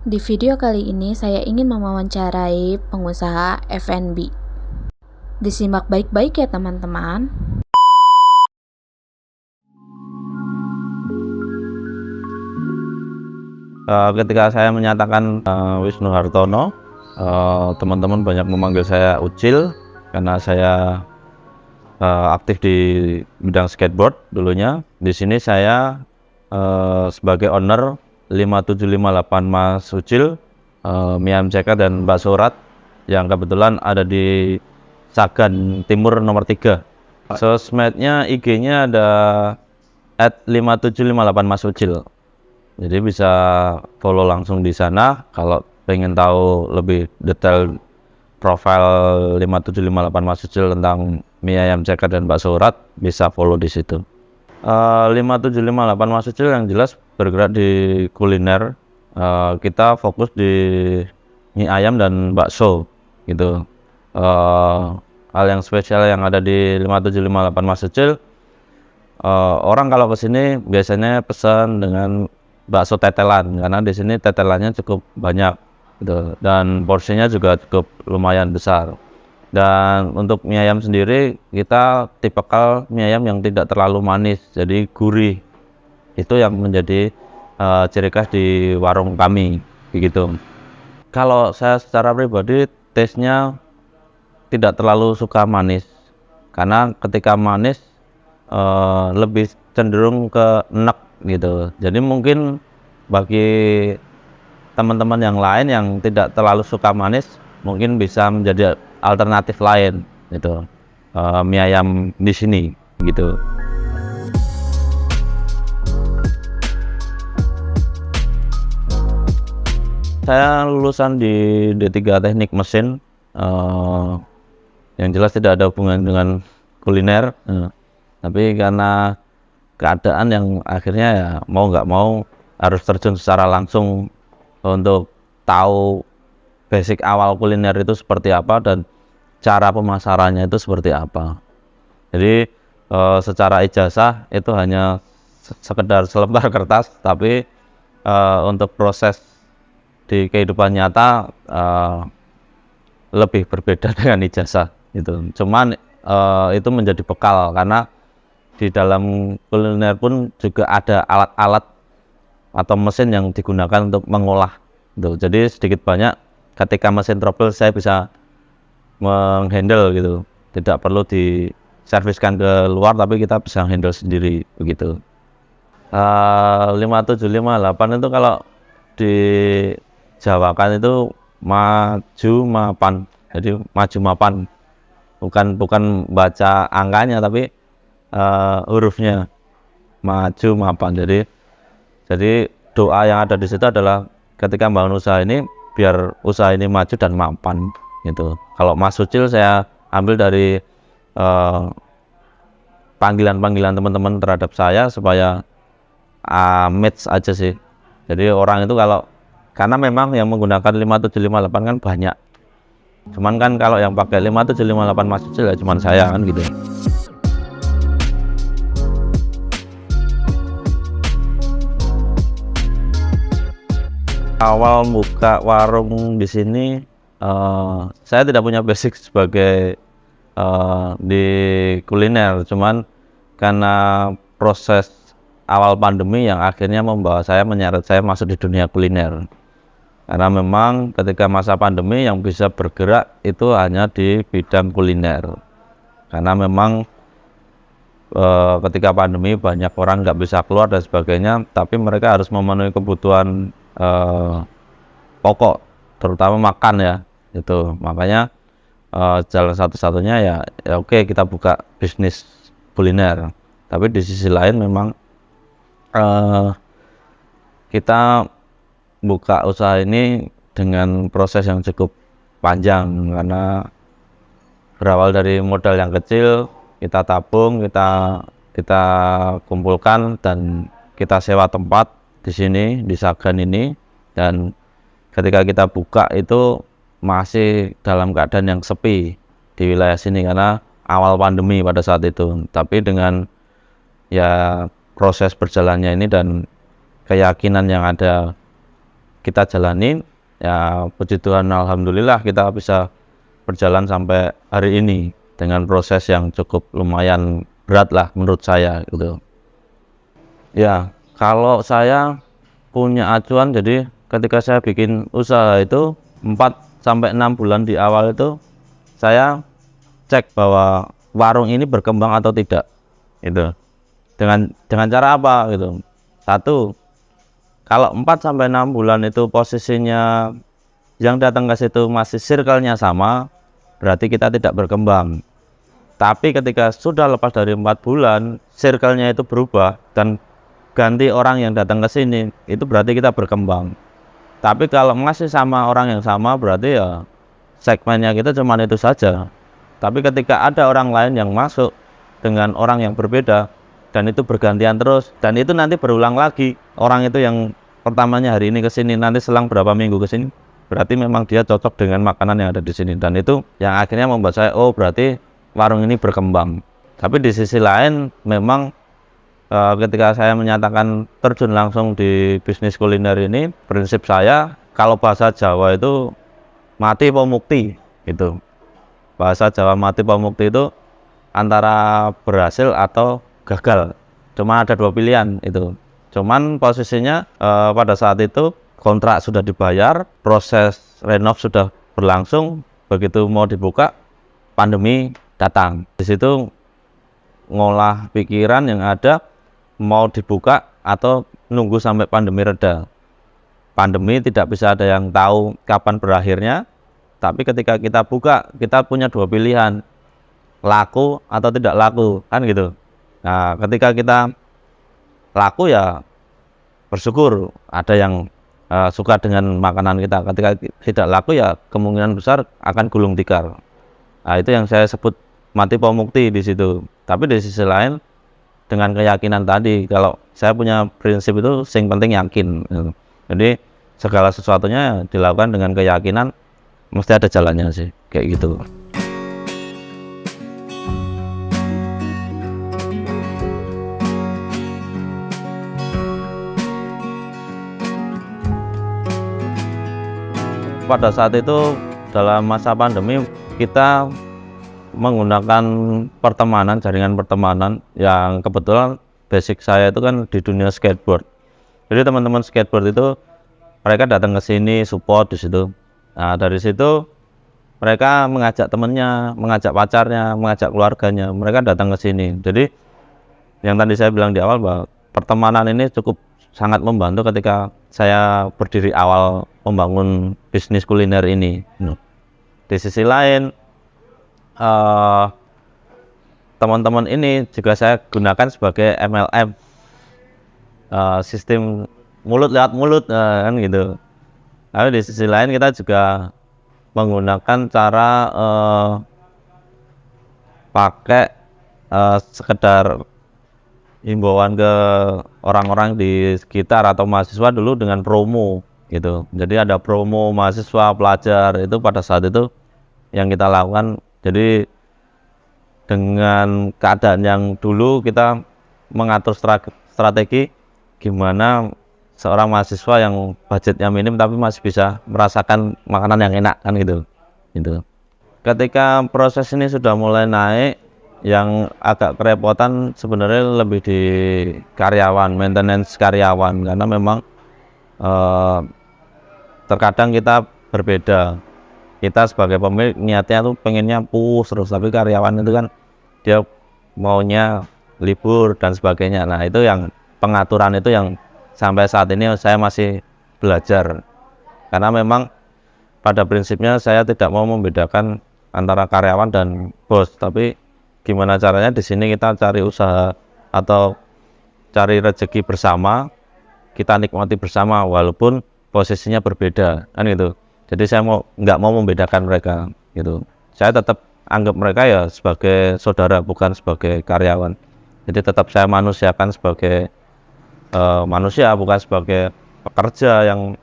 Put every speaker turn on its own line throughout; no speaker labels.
Di video kali ini saya ingin mewawancarai pengusaha F&B. Disimak baik-baik ya teman-teman.
Ketika saya menyatakan Wisnu Hartono, teman-teman banyak memanggil saya Ucil karena saya aktif di bidang skateboard dulunya. Di sini saya sebagai owner 5758 Mas Ucil, Mie Ayam CK dan Bakso Urat yang kebetulan ada di Sagan Timur nomor 3. Sosmednya IG-nya ada @5758 Mas Ucil. Jadi bisa follow langsung di sana. Kalau pengen tahu lebih detail profil 5758 Mas Ucil tentang Mie Ayam CK dan Bakso Urat, bisa follow di situ. 5758 Mas Ucil yang jelas bergerak di kuliner. Kita fokus di mie ayam dan bakso gitu. Hal yang spesial yang ada di 5758 Mas Ucil, orang kalau kesini biasanya pesan dengan bakso tetelan karena di sini tetelannya cukup banyak gitu, dan porsinya juga cukup lumayan besar. Dan untuk mie ayam sendiri kita tipikal mie ayam yang tidak terlalu manis, jadi gurih. Itu yang menjadi ciri khas di warung kami begitu. Kalau saya secara pribadi taste-nya tidak terlalu suka manis, karena ketika manis lebih cenderung ke enek gitu. Jadi mungkin bagi teman-teman yang lain yang tidak terlalu suka manis, mungkin bisa menjadi alternatif lain gitu, mie ayam di sini gitu. Saya lulusan di D3 Teknik Mesin, yang jelas tidak ada hubungan dengan kuliner, tapi karena keadaan yang akhirnya ya mau nggak mau harus terjun secara langsung untuk tahu basic awal kuliner itu seperti apa dan cara pemasarannya itu seperti apa. Jadi secara ijazah itu hanya sekedar selembar kertas, tapi untuk proses di kehidupan nyata lebih berbeda dengan ijazah gitu. Cuman itu menjadi bekal karena di dalam kuliner pun juga ada alat-alat atau mesin yang digunakan untuk mengolah gitu. Jadi sedikit banyak ketika mesin trouble saya bisa menghandle gitu, tidak perlu diserviskan ke luar tapi kita bisa handle sendiri begitu. 5758 itu kalau dijawakan itu maju mapan, jadi maju mapan, bukan baca angkanya tapi hurufnya maju mapan. Jadi doa yang ada di situ adalah ketika membangun usaha ini biar usaha ini maju dan mapan gitu. Kalau Mas Ucil saya ambil dari panggilan-panggilan teman-teman terhadap saya supaya match aja sih. Jadi orang itu kalau, karena memang yang menggunakan 5758 kan banyak, cuman kan kalau yang pakai 5758 Mas Ucil ya cuman saya kan gitu. Awal buka warung di sini, saya tidak punya basic sebagai di kuliner, cuman karena proses awal pandemi yang akhirnya membawa saya, menyeret saya masuk di dunia kuliner. Karena memang ketika masa pandemi yang bisa bergerak itu hanya di bidang kuliner. Karena memang ketika pandemi banyak orang nggak bisa keluar dan sebagainya, tapi mereka harus memenuhi kebutuhan pokok, terutama makan ya, itu makanya jalan satu-satunya ya oke kita buka bisnis kuliner. Tapi di sisi lain memang kita buka usaha ini dengan proses yang cukup panjang, karena berawal dari modal yang kecil, kita tabung, kita kumpulkan dan kita sewa tempat di sini di Sagan ini. Dan ketika kita buka itu masih dalam keadaan yang sepi di wilayah sini karena awal pandemi pada saat itu. Tapi dengan ya proses berjalannya ini dan keyakinan yang ada kita jalani. Ya puji Tuhan, alhamdulillah kita bisa berjalan sampai hari ini dengan proses yang cukup lumayan berat lah menurut saya gitu. Ya, kalau saya punya acuan, jadi ketika saya bikin usaha itu 4-6 bulan di awal itu saya cek bahwa warung ini berkembang atau tidak gitu. Dengan cara apa gitu. Satu, kalau 4-6 bulan itu posisinya yang datang ke situ masih circle-nya sama, berarti kita tidak berkembang. Tapi ketika sudah lepas dari 4 bulan, circle-nya itu berubah dan ganti orang yang datang ke sini, itu berarti kita berkembang. Tapi kalau masih sama orang yang sama, berarti ya segmennya kita cuma itu saja. Tapi ketika ada orang lain yang masuk dengan orang yang berbeda, dan itu bergantian terus, dan itu nanti berulang lagi, orang itu yang pertamanya hari ini ke sini, nanti selang berapa minggu ke sini, berarti memang dia cocok dengan makanan yang ada di sini. Dan itu yang akhirnya membuat saya, oh berarti warung ini berkembang. Tapi di sisi lain memang ketika saya menyatakan terjun langsung di bisnis kuliner ini, prinsip saya kalau bahasa Jawa itu mati apa mukti gitu. Bahasa Jawa mati apa mukti itu antara berhasil atau gagal. Cuma ada 2 pilihan itu. Cuman posisinya pada saat itu kontrak sudah dibayar, proses renov sudah berlangsung, begitu mau dibuka pandemi datang. Di situ ngolah pikiran yang ada, mau dibuka atau nunggu sampai pandemi reda. Pandemi tidak bisa ada yang tahu kapan berakhirnya, tapi ketika kita buka, kita punya 2 pilihan, laku atau tidak laku, kan gitu. Nah, ketika kita laku ya bersyukur ada yang suka dengan makanan kita. Ketika tidak laku ya kemungkinan besar akan gulung tikar. Nah, itu yang saya sebut mati pamukti di situ. Tapi di sisi lain dengan keyakinan tadi, kalau saya punya prinsip itu yang penting yakin gitu. Jadi segala sesuatunya dilakukan dengan keyakinan, mesti ada jalannya sih, kayak gitu. Pada saat itu dalam masa pandemi kita menggunakan pertemanan, jaringan pertemanan yang kebetulan basic saya itu kan di dunia skateboard. Jadi teman-teman skateboard itu mereka datang ke sini support di situ. Nah, dari situ mereka mengajak temennya, mengajak pacarnya, mengajak keluarganya, mereka datang ke sini. Jadi yang tadi saya bilang di awal bahwa pertemanan ini cukup sangat membantu ketika saya berdiri awal membangun bisnis kuliner ini. Di sisi lain teman-teman ini juga saya gunakan sebagai MLM, sistem mulut lewat mulut kan gitu. Tapi di sisi lain kita juga menggunakan cara pakai sekedar himbauan ke orang-orang di sekitar atau mahasiswa dulu dengan promo gitu. Jadi ada promo mahasiswa pelajar, itu pada saat itu yang kita lakukan. Jadi dengan keadaan yang dulu kita mengatur strategi gimana seorang mahasiswa yang budgetnya minim tapi masih bisa merasakan makanan yang enak kan gitu. Ketika proses ini sudah mulai naik, yang agak kerepotan sebenarnya lebih di karyawan, maintenance karyawan, karena memang terkadang kita berbeda. Kita sebagai pemilik niatnya tuh pengennya push terus, tapi karyawan itu kan dia maunya libur dan sebagainya. Nah, itu yang pengaturan itu yang sampai saat ini saya masih belajar, karena memang pada prinsipnya saya tidak mau membedakan antara karyawan dan bos, tapi gimana caranya di sini kita cari usaha atau cari rezeki bersama, kita nikmati bersama walaupun posisinya berbeda kan gitu. Jadi saya nggak mau membedakan mereka gitu. Saya tetap anggap mereka ya sebagai saudara, bukan sebagai karyawan. Jadi tetap saya manusiakan sebagai manusia, bukan sebagai pekerja yang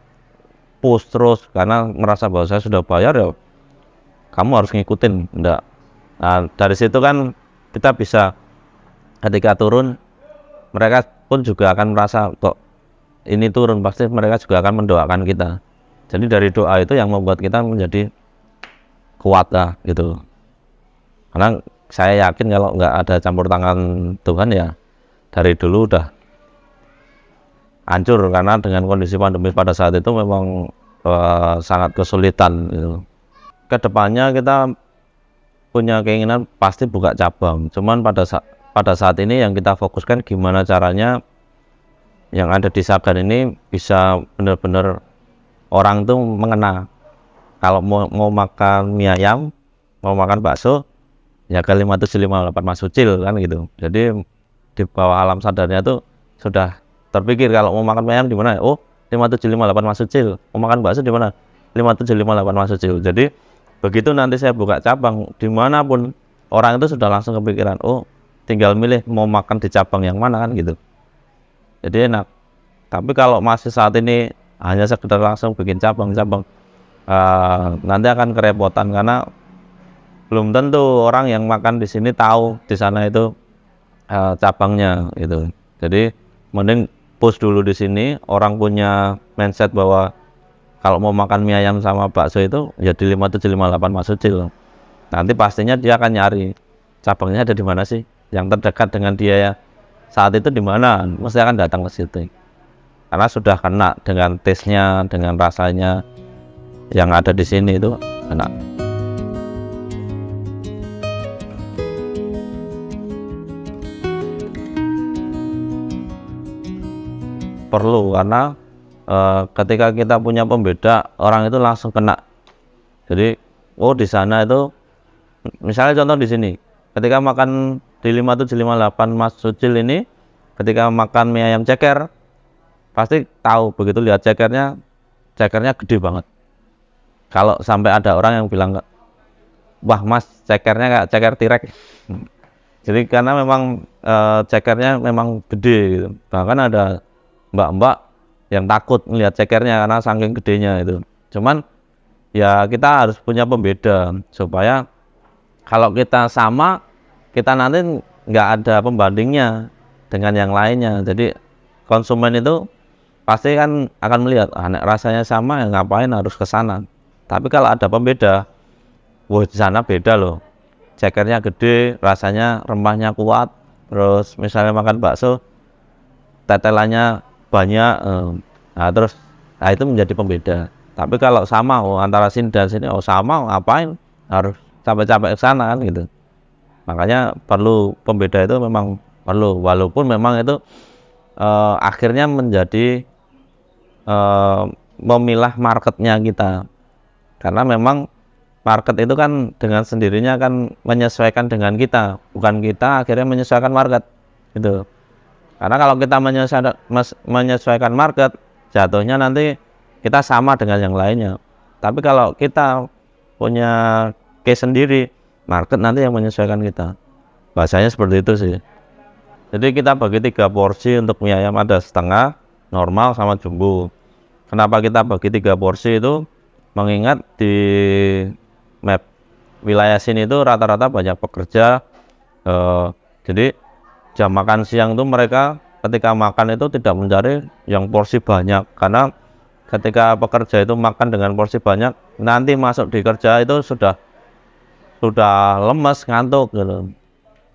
push terus karena merasa bahwa saya sudah bayar ya kamu harus ngikutin. Enggak. Nah, dari situ kan kita bisa ketika turun mereka pun juga akan merasa kok ini turun, pasti mereka juga akan mendoakan kita. Jadi dari doa itu yang membuat kita menjadi kuat lah gitu. Karena saya yakin kalau nggak ada campur tangan Tuhan ya dari dulu udah hancur, karena dengan kondisi pandemi pada saat itu memang sangat kesulitan gitu. Kedepannya kita punya keinginan pasti buka cabang, cuman pada saat ini yang kita fokuskan gimana caranya yang ada di Sagan ini bisa benar-benar orang tuh mengenal. Kalau mau makan mie ayam, mau makan bakso, ya ke 5758 Mas Ucil kan gitu. Jadi di bawah alam sadarnya tuh sudah terpikir kalau mau makan mie ayam di mana? Oh, 5758 Mas Ucil. Mau makan bakso di mana? 5758 Mas Ucil. Jadi begitu nanti saya buka cabang dimanapun, orang itu sudah langsung kepikiran, oh tinggal milih mau makan di cabang yang mana kan gitu. Jadi enak. Tapi kalau masih saat ini hanya sekedar langsung bikin cabang-cabang, nanti akan kerepotan karena belum tentu orang yang makan di sini tahu di sana itu cabangnya gitu. Jadi mending push dulu di sini, orang punya mindset bahwa kalau mau makan mie ayam sama bakso itu ya di 5758 Mas Ucil. Nanti pastinya dia akan nyari cabangnya ada di mana sih, yang terdekat dengan dia ya saat itu di mana, mesti akan datang ke situ. Karena sudah kena dengan taste-nya, dengan rasanya yang ada di sini itu enak. Perlu, karena ketika kita punya pembeda, orang itu langsung kena. Jadi oh di sana itu misalnya contoh di sini, ketika makan di 5758 Mas Ucil ini, ketika makan mie ayam ceker pasti tahu, begitu lihat cekernya gede banget. Kalau sampai ada orang yang bilang, wah Mas cekernya kayak ceker tirek. Jadi karena memang cekernya memang gede gitu. Bahkan ada mbak-mbak yang takut melihat cekernya karena saking gedenya itu. Cuman ya kita harus punya pembeda supaya kalau kita sama, kita nanti nggak ada pembandingnya dengan yang lainnya. Jadi konsumen itu pasti kan akan melihat, rasanya sama ya ngapain harus ke sana. Tapi kalau ada pembeda, wah di sana beda loh. Cekernya gede, rasanya rempahnya kuat. Terus misalnya makan bakso, tetelannya banyak, terus itu menjadi pembeda. Tapi kalau sama, antara sini dan sini, sama, ngapain harus capek-capek ke sana kan gitu. Makanya perlu pembeda itu memang perlu, walaupun memang itu akhirnya menjadi memilah marketnya kita, karena memang market itu kan dengan sendirinya akan menyesuaikan dengan kita, bukan kita akhirnya menyesuaikan market gitu. Karena kalau kita menyesuaikan market, jatuhnya nanti kita sama dengan yang lainnya. Tapi kalau kita punya case sendiri, market nanti yang menyesuaikan kita. Bahasanya seperti itu sih. Jadi kita bagi 3 porsi untuk mie ayam, ada setengah, normal, sama jumbo. Kenapa kita bagi 3 porsi itu? Mengingat di map wilayah sini itu rata-rata banyak pekerja. Jadi jam makan siang itu mereka ketika makan itu tidak mencari yang porsi banyak, karena ketika pekerja itu makan dengan porsi banyak, nanti masuk di kerja itu sudah lemes, ngantuk gitu.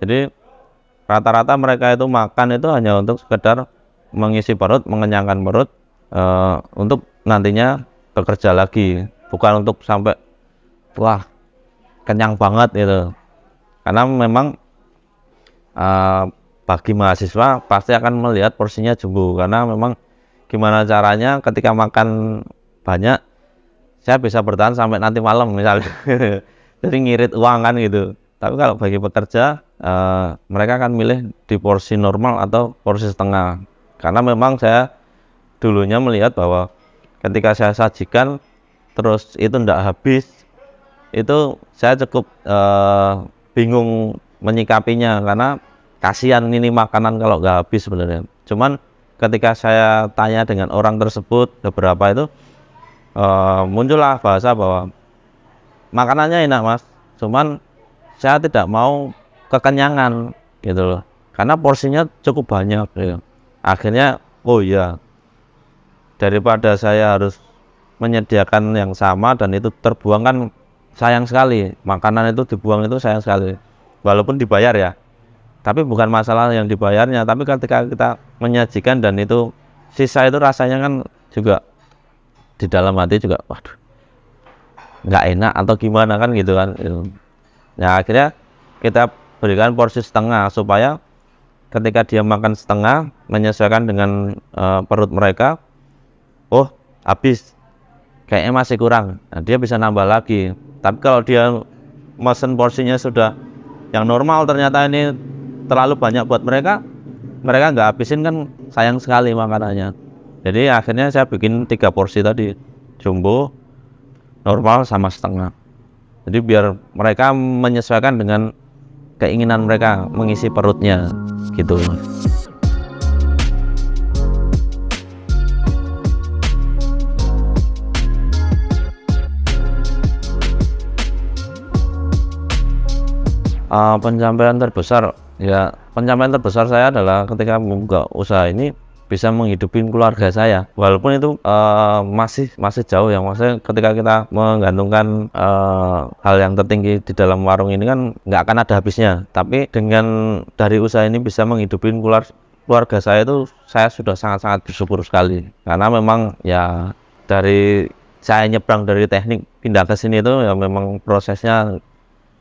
Jadi rata-rata mereka itu makan itu hanya untuk sekedar mengisi perut, mengenyangkan perut, untuk nantinya bekerja lagi, bukan untuk sampai wah kenyang banget gitu. Karena memang bagi mahasiswa pasti akan melihat porsinya jumbo, karena memang gimana caranya ketika makan banyak saya bisa bertahan sampai nanti malam misalnya. Jadi ngirit uang kan gitu. Tapi kalau bagi pekerja, mereka akan milih di porsi normal atau porsi setengah, karena memang saya dulunya melihat bahwa ketika saya sajikan terus itu tidak habis, itu saya cukup bingung menyikapinya, karena kasihan ini makanan kalau nggak habis sebenarnya. Cuman ketika saya tanya dengan orang tersebut, beberapa itu muncullah bahasa bahwa makanannya enak Mas, cuman saya tidak mau kekenyangan gitu loh, karena porsinya cukup banyak gitu. Akhirnya oh iya, daripada saya harus menyediakan yang sama dan itu terbuang kan sayang sekali. Makanan itu dibuang itu sayang sekali, walaupun dibayar ya, tapi bukan masalah yang dibayarnya, tapi ketika kita menyajikan dan itu sisa itu rasanya kan juga di dalam hati juga waduh nggak enak atau gimana kan gitu kan. Nah akhirnya kita berikan porsi setengah supaya ketika dia makan setengah menyesuaikan dengan perut mereka, oh habis kayaknya masih kurang, nah, dia bisa nambah lagi. Tapi kalau dia mesen porsinya sudah yang normal ternyata ini terlalu banyak buat mereka nggak habisin kan sayang sekali makanannya. Jadi akhirnya saya bikin 3 porsi tadi, jumbo, normal sama setengah. Jadi biar mereka menyesuaikan dengan keinginan mereka mengisi perutnya gitu. Pencapaian terbesar saya adalah ketika membuka usaha ini bisa menghidupin keluarga saya, walaupun itu masih jauh ya. Maksudnya ketika kita menggantungkan hal yang tertinggi di dalam warung ini kan nggak akan ada habisnya, tapi dengan dari usaha ini bisa menghidupin keluarga saya itu saya sudah sangat-sangat bersyukur sekali. Karena memang ya dari saya nyebrang dari teknik pindah ke sini itu ya memang prosesnya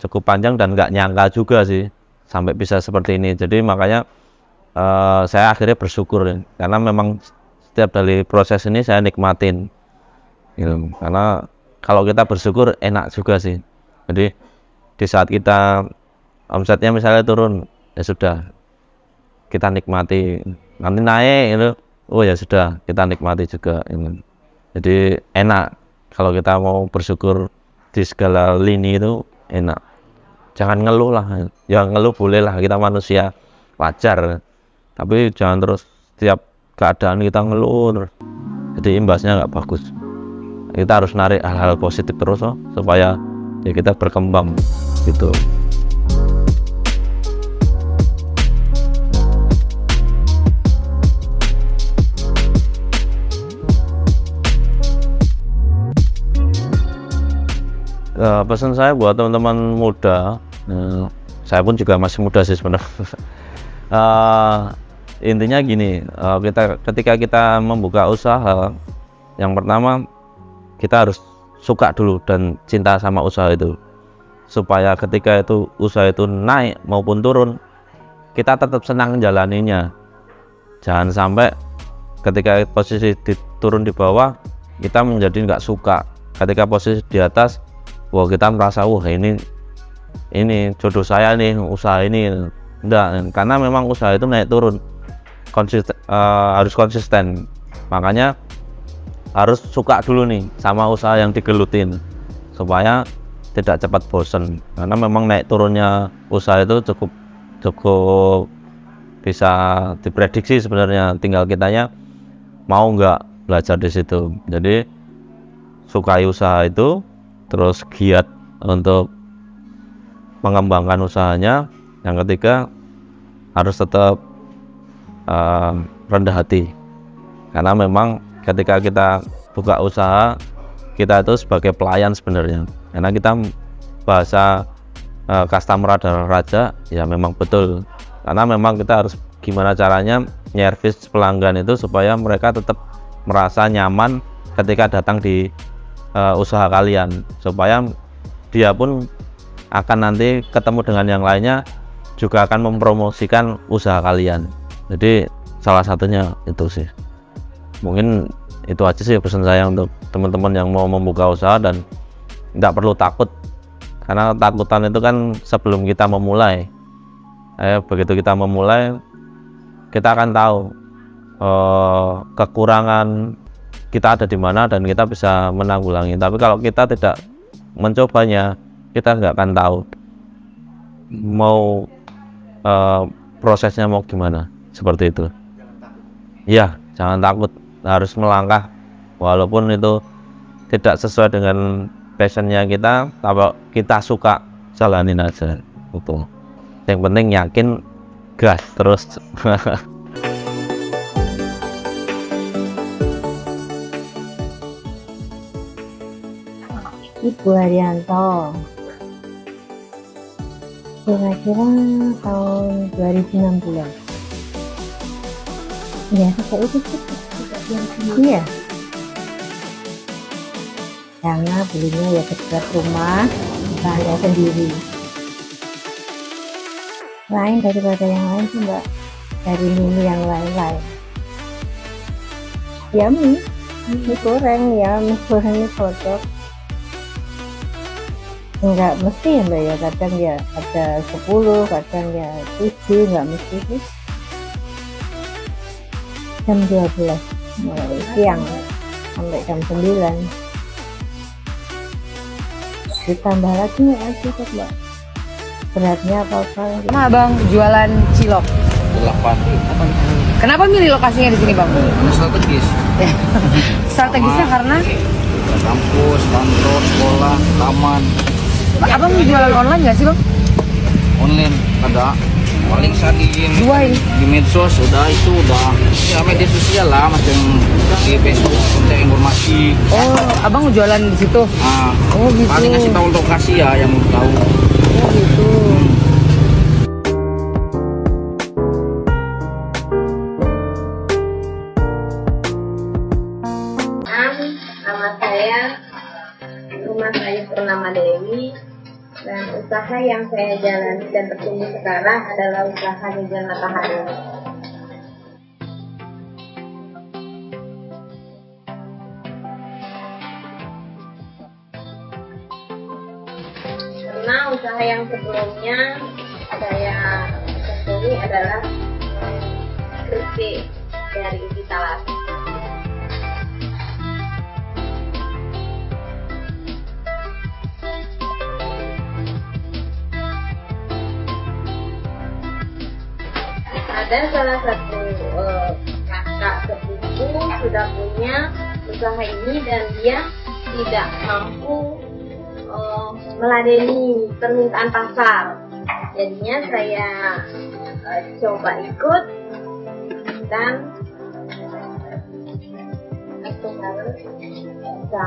cukup panjang dan nggak nyangka juga sih sampai bisa seperti ini. Jadi makanya saya akhirnya bersyukur ya, karena memang setiap dari proses ini saya nikmatin gitu. Karena kalau kita bersyukur enak juga sih. Jadi di saat kita omsetnya misalnya turun, ya sudah kita nikmati. Nanti naik itu, oh ya sudah kita nikmati juga gitu. Jadi enak kalau kita mau bersyukur di segala lini itu enak. Jangan ngeluh lah, ya ngeluh boleh lah, kita manusia wajar, tapi jangan terus setiap keadaan kita ngeluh terus, jadi imbasnya nggak bagus. Kita harus narik hal-hal positif terus supaya ya kita berkembang gitu. Pesan saya buat teman-teman muda, saya pun juga masih muda sih sebenarnya. Intinya gini, ketika kita membuka usaha, yang pertama kita harus suka dulu dan cinta sama usaha itu, supaya ketika itu usaha itu naik maupun turun, kita tetap senang menjalaninya. Jangan sampai ketika posisi turun di bawah kita menjadi nggak suka, ketika posisi di atas wah kita merasa wah ini jodoh saya nih usaha ini. Enggak, karena memang usaha itu naik turun harus konsisten. Makanya harus suka dulu nih sama usaha yang digelutin supaya tidak cepat bosen, karena memang naik turunnya usaha itu cukup bisa diprediksi sebenarnya, tinggal kitanya mau nggak belajar di situ. Jadi sukai usaha itu, terus giat untuk mengembangkan usahanya. Yang ketiga harus tetap rendah hati, karena memang ketika kita buka usaha kita itu sebagai pelayan sebenarnya, karena kita bahasa customer adalah raja ya, memang betul. Karena memang kita harus gimana caranya nyervis pelanggan itu supaya mereka tetap merasa nyaman ketika datang di usaha kalian, supaya dia pun akan nanti ketemu dengan yang lainnya juga akan mempromosikan usaha kalian. Jadi salah satunya itu sih. Mungkin itu aja sih pesan saya untuk teman-teman yang mau membuka usaha, dan tidak perlu takut, karena takutan itu kan sebelum kita memulai. Begitu kita memulai kita akan tahu kekurangan kita ada di mana dan kita bisa menanggulangi. Tapi kalau kita tidak mencobanya, kita nggak akan tahu mau prosesnya mau gimana, seperti itu. Ya, jangan takut, harus melangkah walaupun itu tidak sesuai dengan passionnya kita, tapi kita suka, jalanin aja itu. Yang penting yakin, gas terus.
Ibu Haryanto. Kira-kira tahun 2016. Ya, kayak itu sih. Iya. Karena belinya ya dekat rumah, saya sendiri. Lain daripada yang lain sih Mbak, dari menu yang lain-lain. Ya mie goreng ya, mie goreng ini cocok. Enggak mesti ya Mbak ya, kadang ya ada 10, kadang ya 7, enggak mesti sih. Jam 12 mulai siang sampai jam 9. Ditambah lagi nggak aja kok Mbak, beratnya apa-apa.
Nah, Bang, jualan cilok.
8.
Kenapa milih lokasinya di sini, Bang?
Ini strategis.
Strategisnya karena
Kampus, kantor, sekolah, taman,
Abang jualan online nggak sih, Bang?
online ada. Paling saat
Dua ini.
di medsos udah ya media sosial lah, macam di Facebook untuk informasi.
Oh, Abang jualan di situ.
Nah,
Oh, gitu.
paling ngasih tahu lokasi ya yang mau tahu.
Oh, gitu.
Nama saya Purnama Dewi, dan usaha yang saya jalani dan bertumbuh sekarang adalah usaha jajan matahari. Karena usaha yang sebelumnya saya tekuni adalah keripik dari ubi talas. Ada salah satu kakak sepupu sudah punya usaha ini dan dia tidak mampu meladeni permintaan pasar. Jadinya saya coba ikut dan bisa.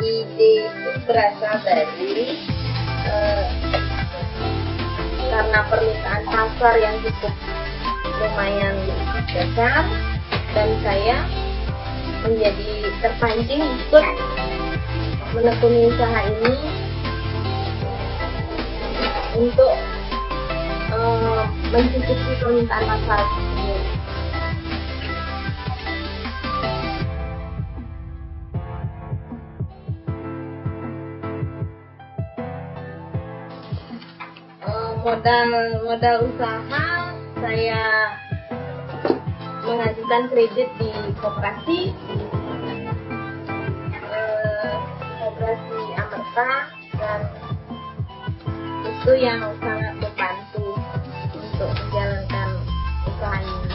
Ide itu berasal dari karena permintaan pasar yang cukup lumayan besar, dan saya menjadi terpancing ikut menekuni usaha ini untuk mencukupi permintaan pasar tersebut. Modal usaha saya mengajukan kredit di koperasi Amerta, dan itu yang sangat membantu untuk menjalankan usaha ini.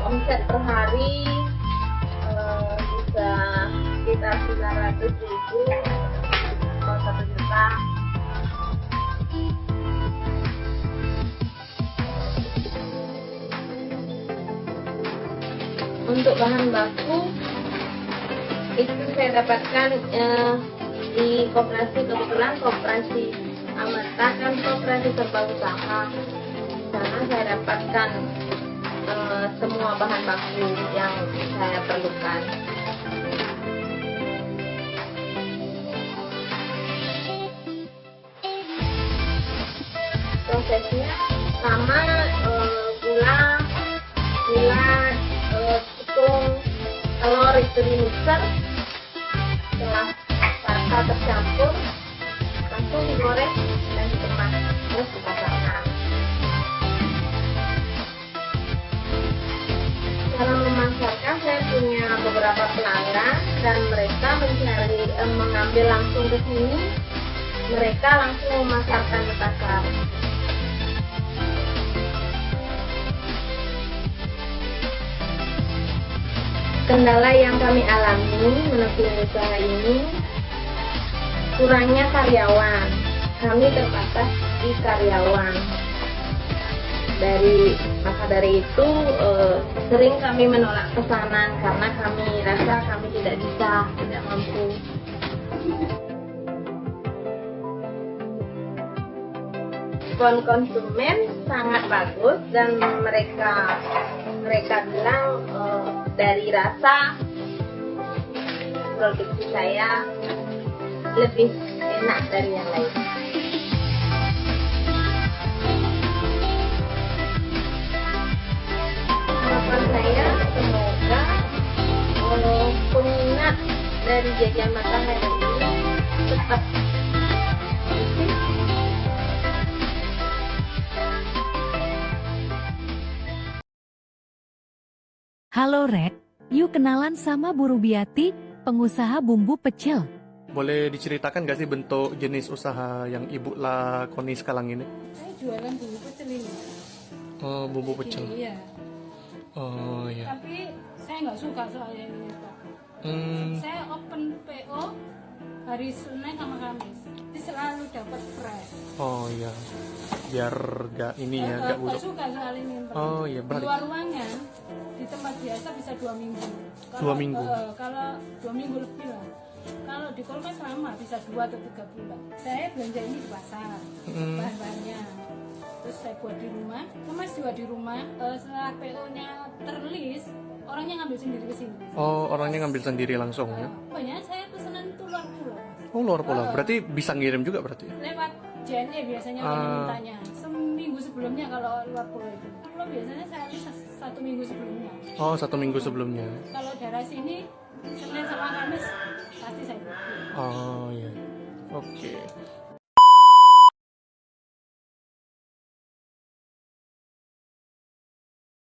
Omset per hari bisa sekitar 900.000 atau 1 juta. Untuk bahan baku itu saya dapatkan di koperasi, kebetulan koperasi Amerta kan koperasi serba usaha. Di sana saya dapatkan semua bahan baku yang saya perlukan. Prosesnya sama, gula, tepung, telur itu di mixer. Setelah rata tercampur, langsung digoreng dan dikemas, terus dipasarkan. Cara memasarkan, saya punya beberapa pelanggan dan mereka mengambil langsung ke sini, mereka langsung memasarkan ke pasar. Kendala yang kami alami menekuni usaha ini kurangnya karyawan. Kami terbatas di karyawan. Maka dari itu sering kami menolak pesanan karena kami rasa kami tidak mampu. Respon konsumen sangat bagus dan mereka bilang dari rasa produksi saya lebih enak dari yang lain. Harapan saya semoga peminat dari Jajan Matahari ini tetap eksis.
Halo Rek, yuk kenalan sama Bu Rubiati, pengusaha bumbu pecel.
Boleh diceritakan nggak sih bentuk jenis usaha yang Ibu lakoni sekarang ini?
Saya jualan bumbu pecel ini.
Oh, bumbu pecel.
Iya.
Oh, iya.
Tapi saya nggak suka soalnya ini Pak. Saya open PO hari Senin sama Kamis. Jadi selalu dapat fresh.
Oh, iya. Biar nggak ini ya, nggak
Nggak
busuk.
suka soal ini. Pak.
Oh, iya,
Di
balik.
luar ruangan, di tempat biasa bisa 2 minggu.
2 minggu?
Kalau 2 minggu lebih lah. Kalau di kulkas lama bisa 2 atau 3 bulan. Saya belanja ini di pasar, bahan-bahannya. Terus saya buat di rumah, kemas juga di rumah. Setelah PO-nya terlist, orangnya ngambil sendiri ke sini.
Oh, orangnya ngambil sendiri langsung ya?
Banyak saya pesanan itu luar pulau.
Oh, luar pulau. Berarti bisa ngirim juga berarti?
Lewat JNE biasanya orang mintanya. Seminggu sebelumnya kalau luar pulau itu. Kalau biasanya saya list 1 minggu sebelumnya.
Oh, 1 minggu sebelumnya.
Kalau daerah sini, Senin sama Kamis pasti saya buat.
Oh, iya. Oke.